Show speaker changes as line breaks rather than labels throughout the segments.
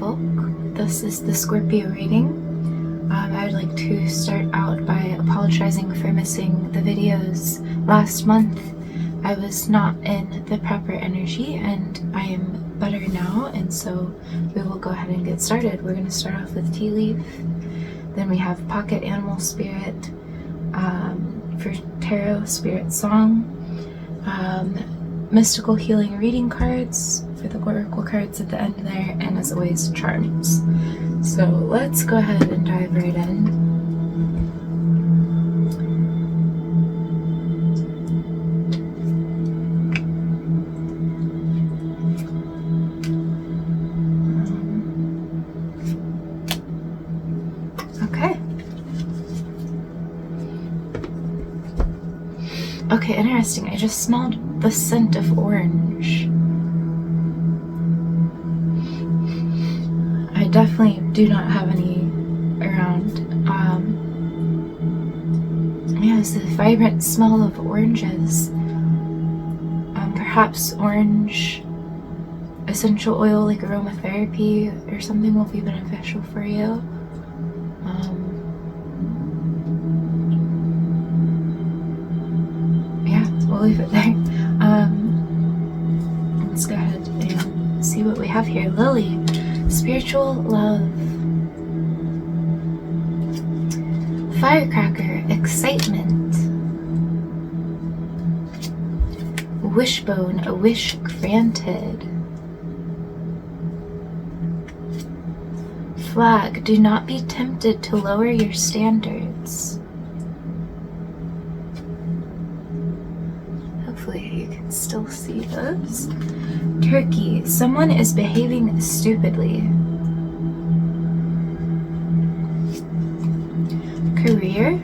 invoke. This is the Scorpio reading. I would like to start out by apologizing for missing the videos last month. I was not in the proper energy and I am better now, and so we will go ahead and get started. We're going to start off with tea leaf, then we have pocket animal spirit, for tarot spirit song, mystical healing reading cards for the oracle cards at the end there, and as always charms. So let's go ahead and dive right in. Okay, interesting. I just smelled the scent of orange. I definitely do not have any around. Yeah, it's the vibrant smell of oranges. Perhaps orange essential oil, like aromatherapy or something, will be beneficial for you. We'll leave it there. Let's go ahead and see what we have here. Lily, spiritual love. Firecracker, excitement. Wishbone, a wish granted. Flag, do not be tempted to lower your standards. Hopefully you can still see those. Turkey, someone is behaving stupidly. Career,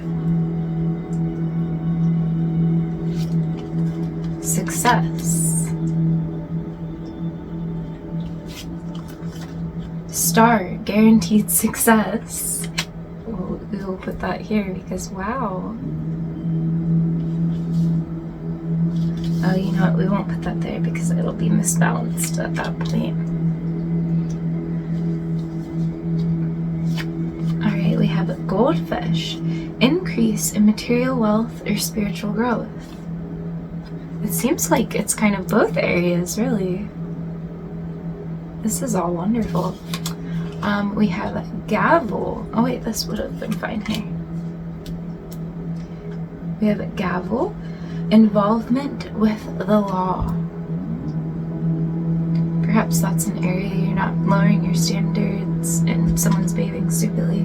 success. Star, guaranteed success. We will put that here because wow. Oh, you know what? We won't put that there because it'll be misbalanced at that point. Alright, we have a goldfish. Increase in material wealth or spiritual growth. It seems like it's kind of both areas, really. This is all wonderful. We have gavel. Oh wait, this would have been fine here. We have a gavel. Involvement with the law. Perhaps that's an area you're not lowering your standards and someone's behaving stupidly.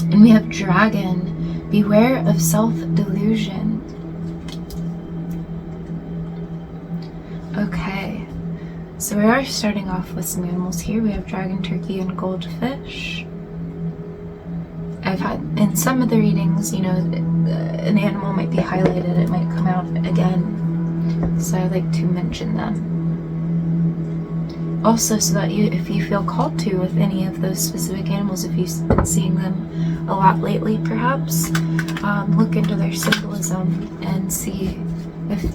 And we have dragon. Beware of self-delusion. Okay, so we are starting off with some animals here. We have dragon, turkey, and goldfish. I've had in some of the readings, you know, an animal might be highlighted, it might come out again, so I like to mention them. Also, so that if you feel called to with any of those specific animals, if you've been seeing them a lot lately perhaps, look into their symbolism and see if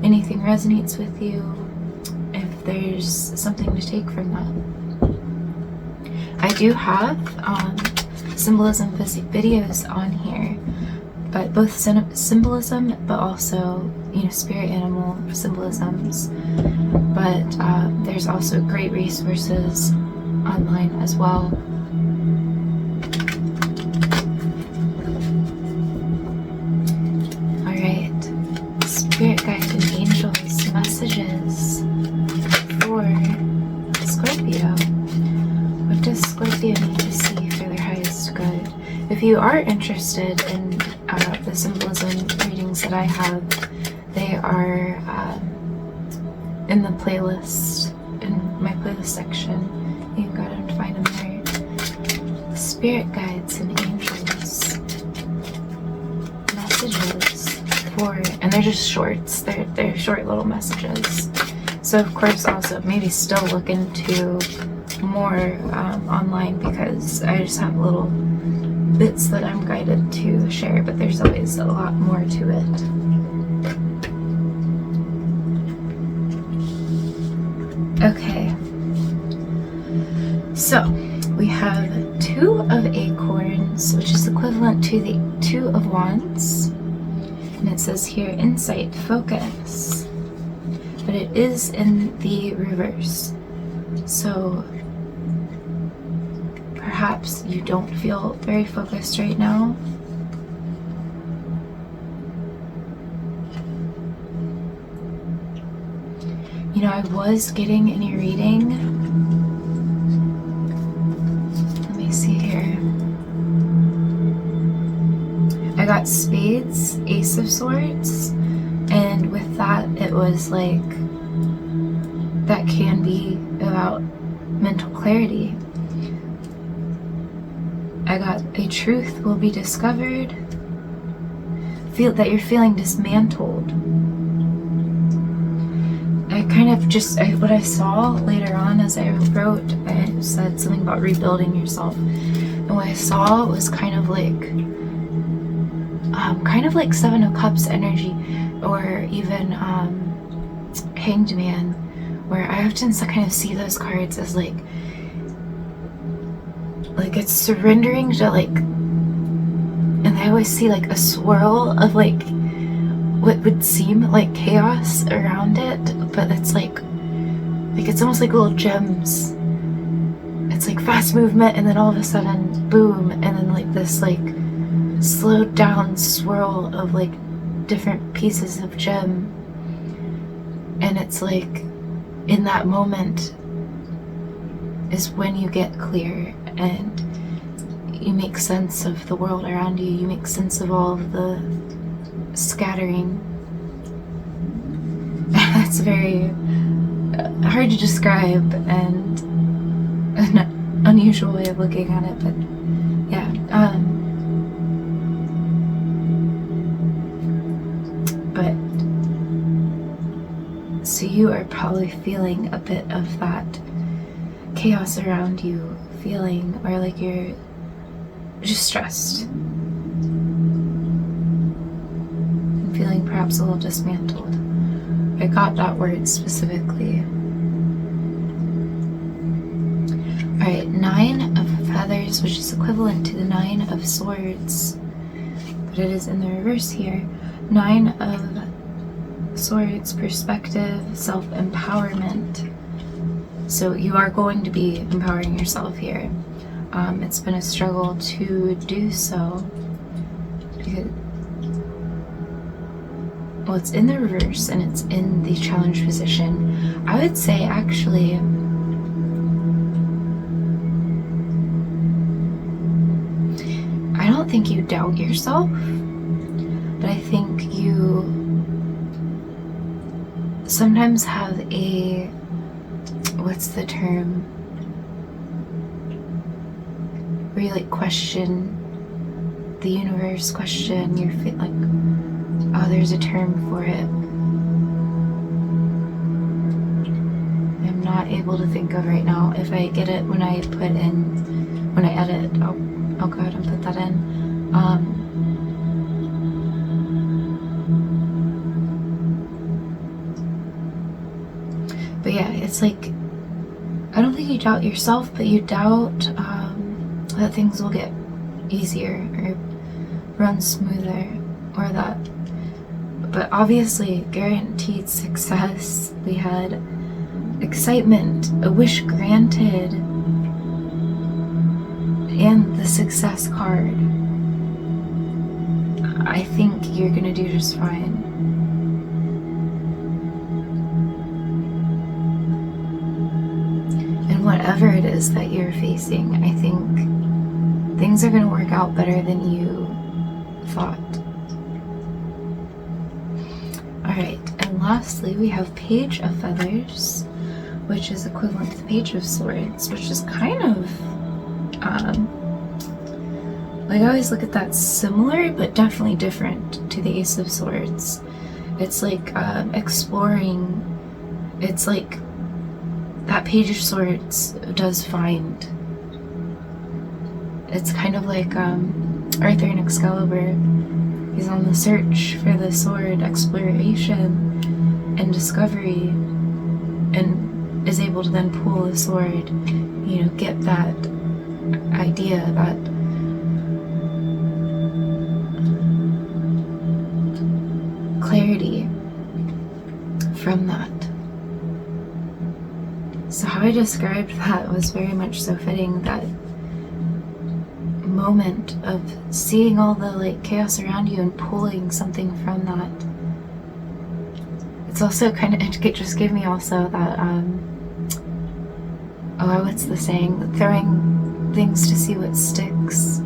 anything resonates with you, if there's something to take from that. I do have symbolism videos on here, but both symbolism but also, you know, spirit animal symbolisms, but there's also great resources online as well. Alright, spirit guide and angels messages for Scorpio. What does Scorpio need to see for their highest good? If you are interested in the symbolism readings that I have, they are in the playlist, in my playlist section. You can go ahead and find them there. Spirit guides and angels messages for, and they're just shorts. They're short little messages. So of course also maybe still look into more online, because I just have little bits that I'm guided to share, but there's always a lot more to it. Okay. So we have 2 of acorns, which is equivalent to the 2 of wands. And it says here, insight, focus. But it is in the reverse. So perhaps you don't feel very focused right now. You know, I was getting in your reading. Let me see here. I got spades, ace of swords, and with that it was like, that can be about mental clarity. I got a truth will be discovered. Feel that you're feeling dismantled. I kind of just, what I saw later on as I wrote, I said something about rebuilding yourself. And what I saw was kind of like 7 of Cups energy, or even Hanged Man, where I often kind of see those cards as like it's surrendering to like, and I always see like a swirl of like what would seem like chaos around it, but it's like it's almost like little gems. It's like fast movement, and then all of a sudden boom, and then like this like slowed down swirl of like different pieces of gem. And it's like in that moment is when you get clear and you make sense of the world around you. You make sense of all of the scattering. That's very hard to describe and an unusual way of looking at it, but yeah. But so you are probably feeling a bit of that chaos around you, feeling, or like you're just stressed and feeling perhaps a little dismantled. I got that word specifically. Alright, 9 of feathers, which is equivalent to the 9 of swords, but it is in the reverse here. 9 of swords, perspective, self-empowerment. So you are going to be empowering yourself here. It's been a struggle to do so. Because, well, it's in the reverse and it's in the challenge position. I would say actually, I don't think you doubt yourself, but I think you sometimes have a, what's the term, where you like question the universe, question your fate, like, oh, there's a term for it. I'm not able to think of right now. If I get it when I edit, I'll go ahead and put that in. But yeah, it's like, I don't think you doubt yourself, but you doubt that things will get easier or run smoother, or that, but obviously guaranteed success. We had excitement, a wish granted, and the success card. I think you're gonna do just fine. And whatever it is that you're facing, I think things are gonna work out better than you thought. Alright, and lastly we have Page of Feathers, which is equivalent to the Page of Swords, which is kind of like, I always look at that similar but definitely different to the Ace of Swords. It's like exploring. It's like that Page of Swords does find. It's kind of like Arthur and Excalibur. He's on the search for the sword, exploration and discovery, and is able to then pull the sword, you know, get that idea, that clarity from that. So how I described that was very much so fitting, that moment of seeing all the like chaos around you and pulling something from that. It's also kind of, it just gave me also that oh, what's the saying, throwing things to see what sticks.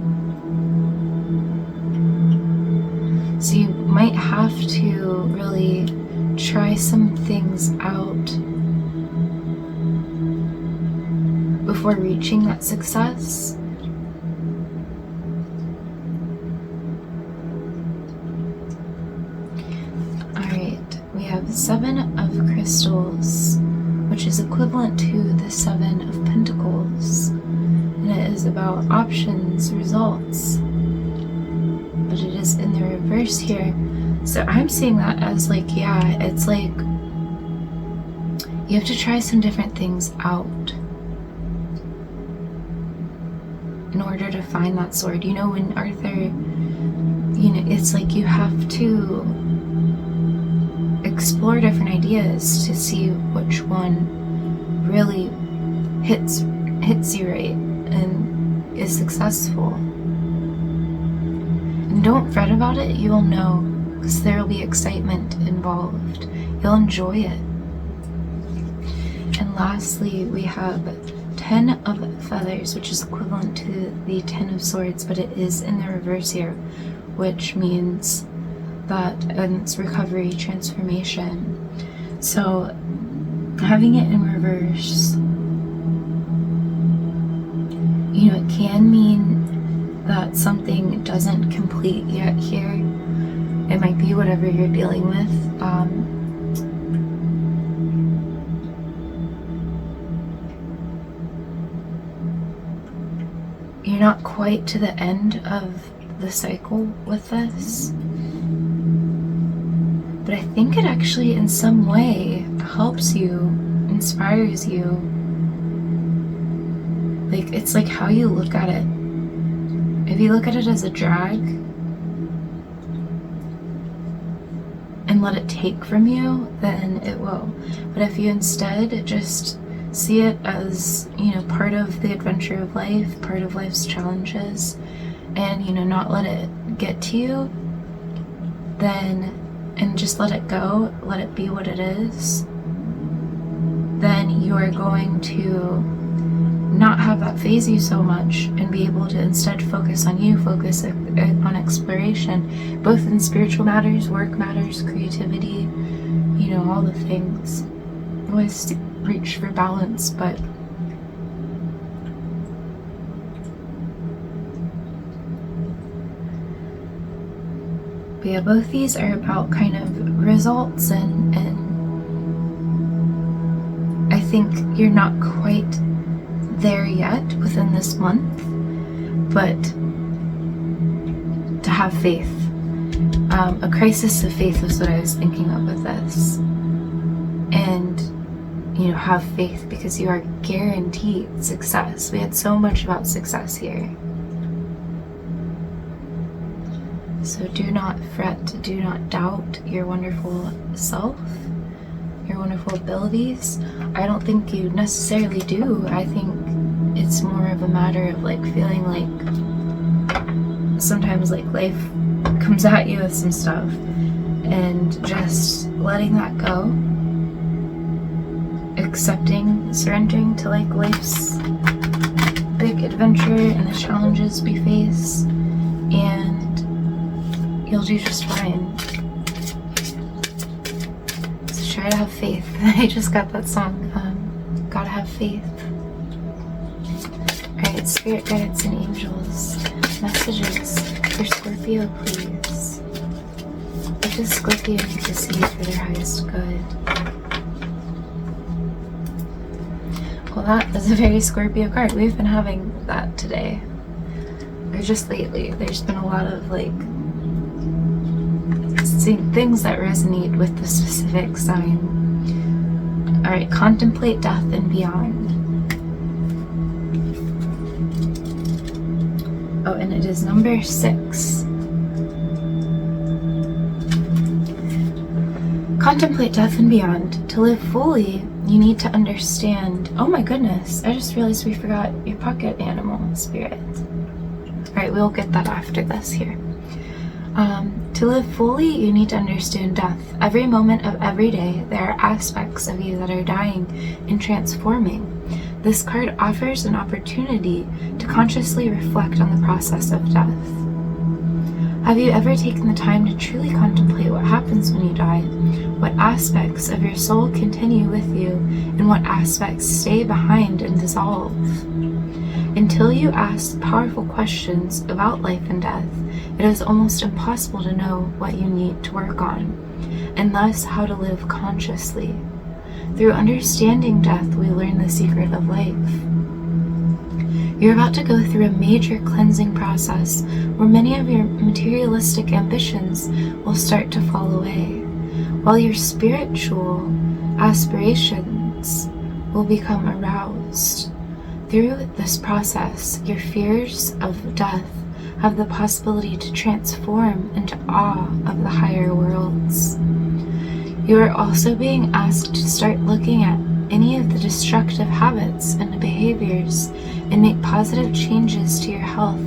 So you might have to really try some things out before reaching that success. Alright, we have 7 of crystals, which is equivalent to the 7 of pentacles. And it is about options, results. But it is in the reverse here. So I'm seeing that as like, yeah, it's like you have to try some different things out in order to find that sword. You know, when Arthur, you know, it's like you have to explore different ideas to see which one really hits you right and is successful. And don't fret about it, you will know, because there will be excitement involved. You'll enjoy it. And lastly, we have 10 of feathers, which is equivalent to the 10 of swords, but it is in the reverse here, which means that it's recovery, transformation. So having it in reverse, you know, it can mean that something doesn't complete yet here. It might be whatever you're dealing with. You're not quite to the end of the cycle with this, but I think it actually in some way helps you, inspires you. Like, it's like how you look at it. If you look at it as a drag and let it take from you, then it will. But if you instead just see it as, you know, part of the adventure of life, part of life's challenges, and, you know, not let it get to you, then, and just let it go, let it be what it is, then you are going to not have that phase you so much and be able to instead focus on you, focus on exploration, both in spiritual matters, work matters, creativity, you know, all the things. Always reach for balance, but yeah, both these are about kind of results, and I think you're not quite there yet within this month, but to have faith. A crisis of faith was what I was thinking of with this. And, you know, have faith, because you are guaranteed success. We had so much about success here. So do not fret, do not doubt your wonderful self, your wonderful abilities. I don't think you necessarily do. I think it's more of a matter of like feeling like sometimes like life comes at you with some stuff, and just letting that go, accepting, surrendering to like life's big adventure and the challenges we face, and you'll do just fine. So try to have faith. I just got that song, Gotta Have Faith. Alright, spirit guides and angels, messages for Scorpio, please. What does Scorpio need to see for their highest good? Well, that is a very Scorpio card. We've been having that today. Or just lately. There's been a lot of like things that resonate with the specific sign. Alright, contemplate death and beyond. Oh, and it is number 6. Contemplate death and beyond. To live fully, you need to understand... Oh my goodness, I just realized we forgot your pocket animal spirit. Alright, we'll get that after this here. To live fully, you need to understand death. Every moment of every day, there are aspects of you that are dying and transforming. This card offers an opportunity to consciously reflect on the process of death. Have you ever taken the time to truly contemplate what happens when you die? What aspects of your soul continue with you, and what aspects stay behind and dissolve? Until you ask powerful questions about life and death, it is almost impossible to know what you need to work on, and thus how to live consciously. Through understanding death, we learn the secret of life. You're about to go through a major cleansing process where many of your materialistic ambitions will start to fall away, while your spiritual aspirations will become aroused. Through this process, your fears of death have the possibility to transform into awe of the higher worlds. You are also being asked to start looking at any of the destructive habits and behaviors and make positive changes to your health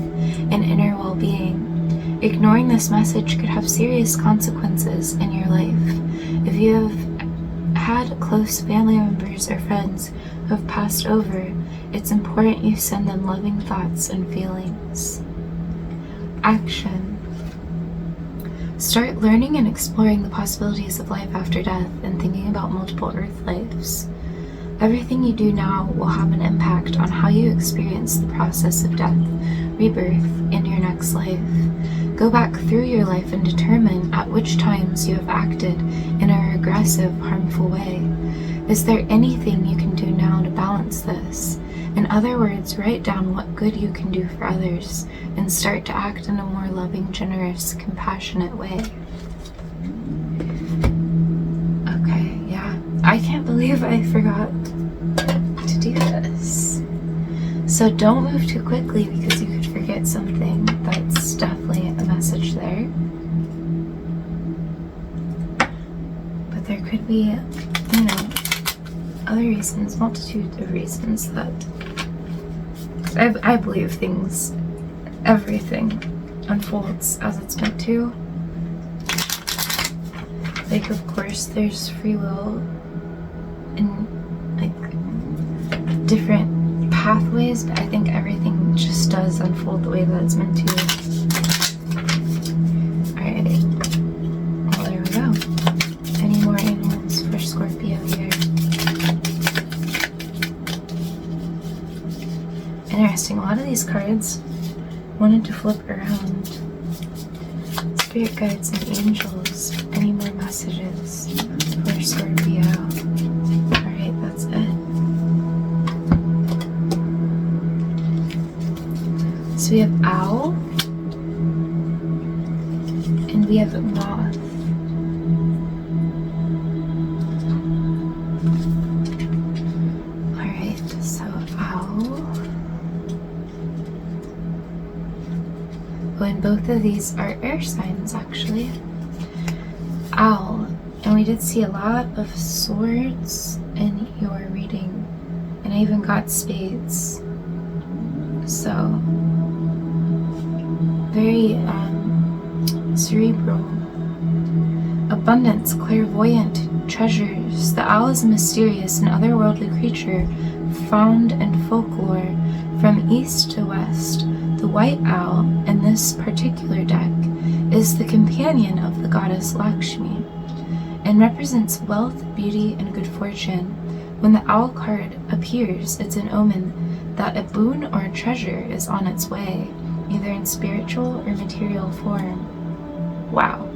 and inner well-being. Ignoring this message could have serious consequences in your life. If you have had close family members or friends who have passed over, it's important you send them loving thoughts and feelings. Action. Start learning and exploring the possibilities of life after death and thinking about multiple Earth lives. Everything you do now will have an impact on how you experience the process of death, rebirth, and your next life. Go back through your life and determine at which times you have acted in a regressive, harmful way. Is there anything you can do now to balance this? In other words, write down what good you can do for others and start to act in a more loving, generous, compassionate way. Okay, yeah. I can't believe I forgot to do this. So don't move too quickly because you could forget something. That's definitely a message there. But there could be, other reasons, multitude of reasons that I believe everything unfolds as it's meant to. Like, of course, there's free will in, like, different pathways, but I think everything just does unfold the way that it's meant to. Alright. Well, there we go. Any more animals for Scorpio here? Interesting. A lot of these cards wanted to flip around. Spirit guides and angels. Any more messages for Scorpio? Alright, that's it. So we have owl. And we have moth. Alright, so owl. And both of these are air signs, actually. Owl. And we did see a lot of swords in your reading. And I even got spades. So, very cerebral. Abundance, clairvoyant, treasures. The owl is a mysterious and otherworldly creature found in folklore from east to west. The white owl in this particular deck is the companion of the goddess Lakshmi and represents wealth, beauty, and good fortune. When the owl card appears, it's an omen that a boon or a treasure is on its way, either in spiritual or material form. Wow.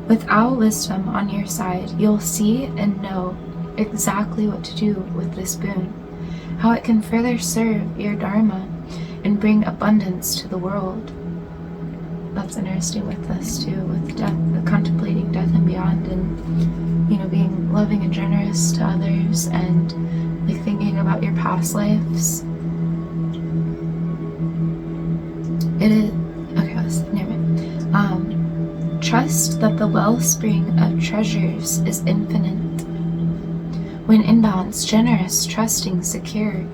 With owl wisdom on your side, you'll see and know exactly what to do with this boon, how it can further serve your dharma and bring abundance to the world. that's interesting with this too, with death, contemplating death and beyond, and, you know, being loving and generous to others, and like thinking about your past lives. It is, okay, never mind. Trust that the wellspring of treasures is infinite. When in balance, generous, trusting, secure.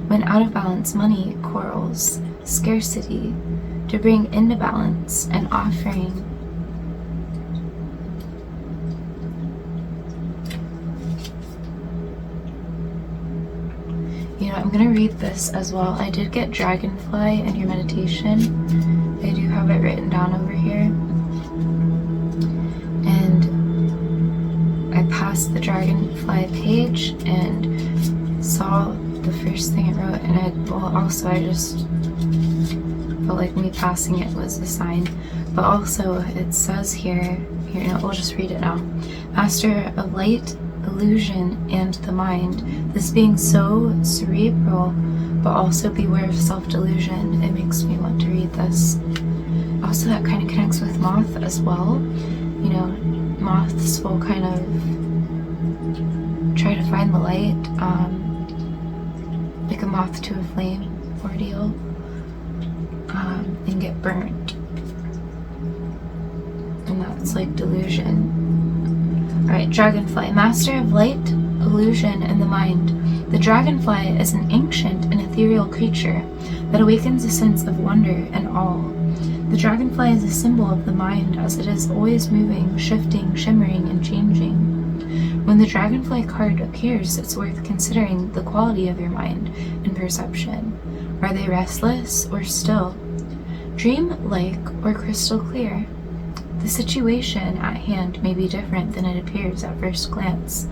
When out of balance, money, quarrels, scarcity. To bring into balance, an offering. You know, I'm going to read this as well. I did get dragonfly in your meditation. I do have it written down over here. And I passed the dragonfly page and saw the first thing it wrote, and I just felt like me passing it was a sign. But also it says here, we'll just read it now. Master of light, illusion, and the mind, this being so cerebral, but also beware of self-delusion. It makes me want to read this. Also, that kind of connects with moth as well. You know, moths will kind of try to find the light, like a moth to a flame ordeal, and get burnt. And that's like delusion. Alright, dragonfly, master of light, illusion, and the mind. The dragonfly is an ancient and ethereal creature that awakens a sense of wonder and awe. The dragonfly is a symbol of the mind, as it is always moving, shifting, shimmering, and changing. When the dragonfly card appears, it's worth considering the quality of your mind and perception. Are they restless or still? Dream-like or crystal clear? The situation at hand may be different than it appears at first glance.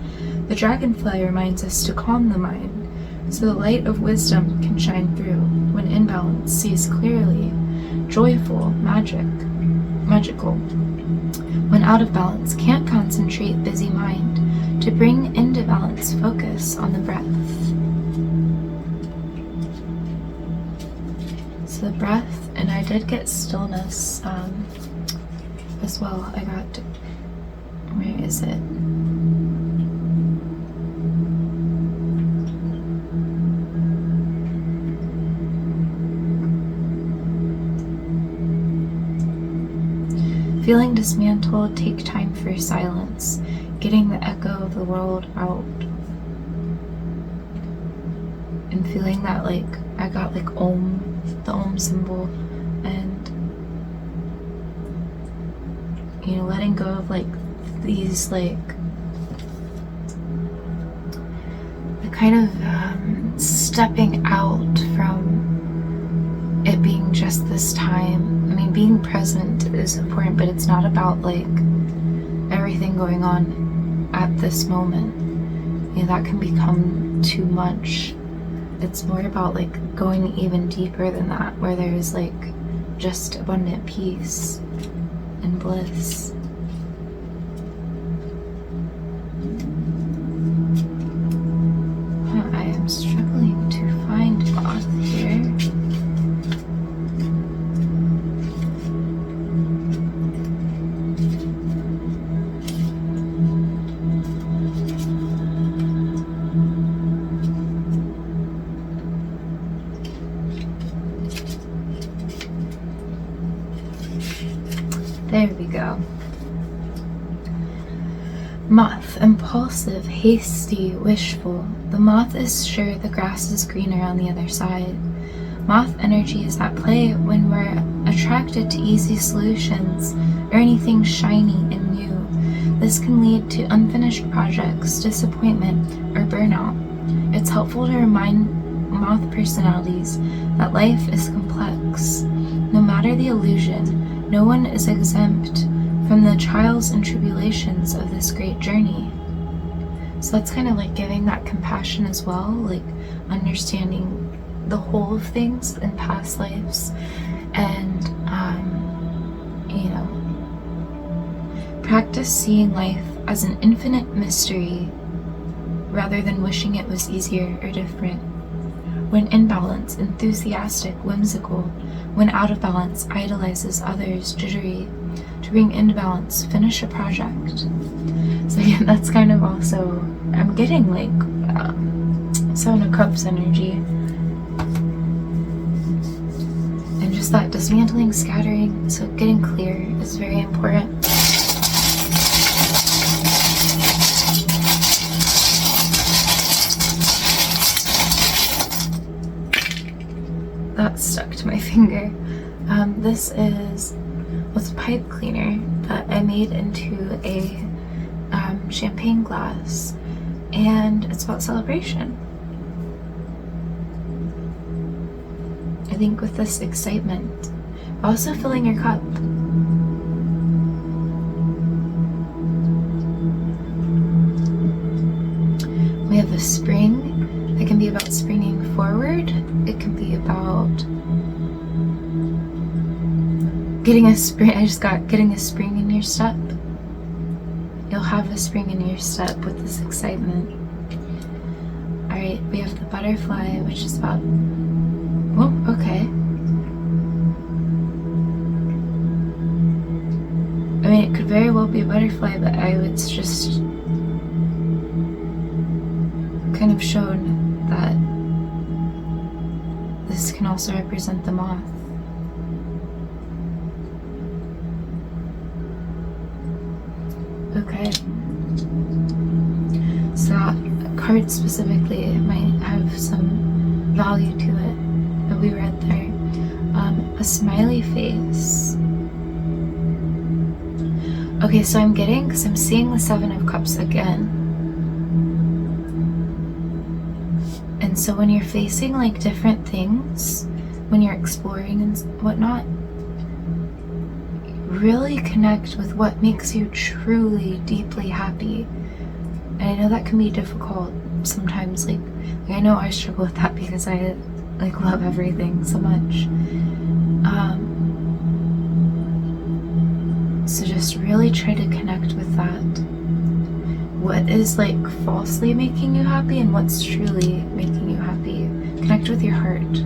The dragonfly reminds us to calm the mind, so the light of wisdom can shine through. When in balance, sees clearly, joyful, magical. When out of balance, can't concentrate, busy mind. To bring into balance, focus on the breath. So the breath, and I did get stillness as well. I got, where is it? Feeling dismantled, take time for silence, getting the echo of the world out. And feeling that, like, I got like Om, the Om symbol, and, you know, letting go of like these, like, the kind of stepping out from it being just this time. I mean, being present is important, but it's not about like everything going on at this moment. You know, that can become too much. It's more about like going even deeper than that, where there's like just abundant peace and bliss. I am struggling to find moth here. There we go. Moth, impulsive, hasty, wishful. The moth is sure the grass is greener on the other side. Moth energy is at play when we're attracted to easy solutions or anything shiny and new. This can lead to unfinished projects, disappointment, or burnout. It's helpful to remind moth personalities that life is complex. No matter the illusion, no one is exempt from the trials and tribulations of this great journey. So that's kind of like giving that compassion as well, like understanding the whole of things in past lives, and you know, practice seeing life as an infinite mystery rather than wishing it was easier or different. When in balance, enthusiastic, whimsical. When out of balance, idolizes others, jittery. To bring into balance, finish a project. So yeah, that's kind of also, I'm getting like Seven of Cups energy. And just that dismantling, scattering, so getting clear is very important. That stuck to my finger. This is a pipe cleaner that I made into a champagne glass, and it's about celebration. I think with this excitement, also filling your cup. We have the spring. It can be about springing forward. It can be about getting a spring. I just got getting a spring in your step. You'll have a spring in your step with this excitement. Alright, we have the butterfly, which is about, oh, okay. I mean, it could very well be a butterfly, but it's just kind of shown that this can also represent the moth. Okay. So that card specifically might have some value to it that we read there. A smiley face. Okay, so I'm getting, because I'm seeing the Seven of Cups again. And so when you're facing like different things, when you're exploring and whatnot, really connect with what makes you truly, deeply happy. And I know that can be difficult sometimes. Like I know I struggle with that because I like love everything so much. So just really try to connect with that. What is like falsely making you happy and what's truly making you happy. Connect with your heart.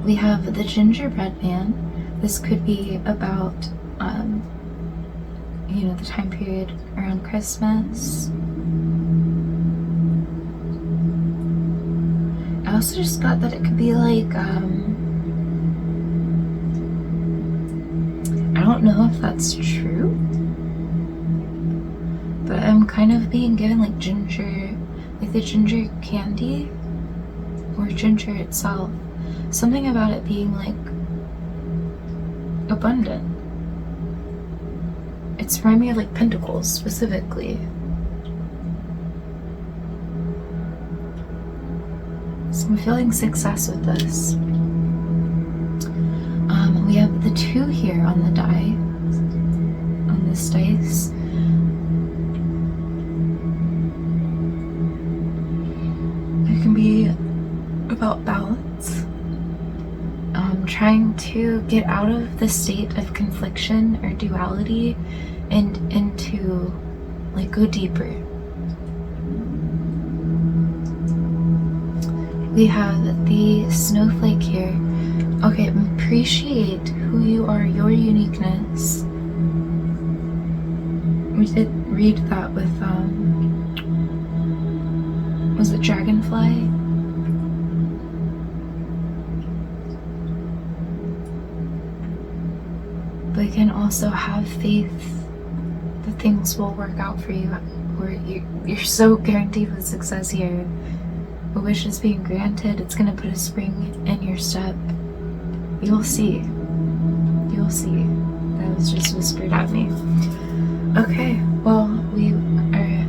We have the gingerbread man. This could be about, you know, the time period around Christmas. I also just got that it could be like, I don't know if that's true, but I'm kind of being given like ginger, like the ginger candy or ginger itself. Something about it being like abundant. It's reminding me of like pentacles specifically. So I'm feeling success with this. We have the 2 here on the die, on this dice. It can be about balance. Trying to get out of the state of confliction or duality and into, like, go deeper. We have the snowflake here. Okay, appreciate who you are, your uniqueness. We did read that with, was it Dragonfly? But you can also have faith that things will work out for you, or you're so guaranteed with success here. A wish is being granted. It's going to put a spring in your step. You'll see. You'll see. That was just whispered at me. Okay, well, we are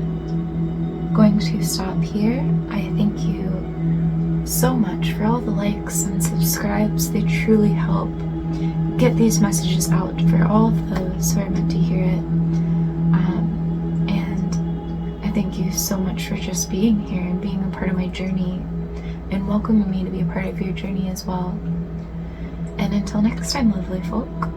going to stop here. I thank you so much for all the likes and subscribes. They truly help get these messages out for all of those who are meant to hear it. And I thank you so much for just being here and being a part of my journey and welcoming me to be a part of your journey as well. And until next time, lovely folk.